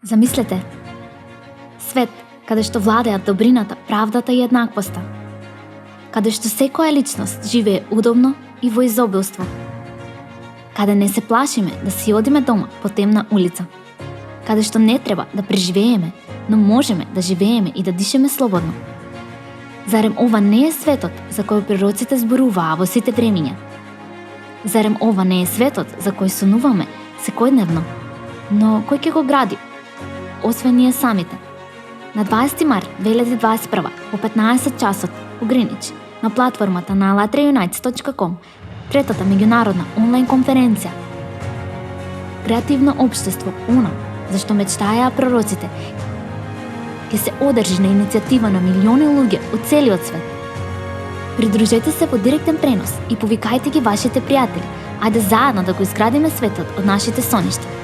Замислете, свет каде што владеат добрината, правдата и еднаквоста, каде што секоја личност живее удобно и во изобилство, каде не се плашиме да си одиме дома по темна улица, каде што не треба да преживееме, но можеме да живееме и да дишеме слободно. Зарем ова не е светот за кој пророците зборуваа во сите времиња? Зарем ова не е светот за кој сонуваме секојдневно, но кој ќе го гради, освен ние самите? На 20 март 2021 во 15 часот во Гринич на платформата на allatraunites.com, третата меѓународна онлайн конференција Креативно општество, она зашто мечтаеа пророците, ќе се одржи на иницијатива на милиони луѓе од целиот свет. Придружете се во директен пренос и повикајте ги вашите пријатели. Ајде заедно да го изградиме светот од нашите соништа.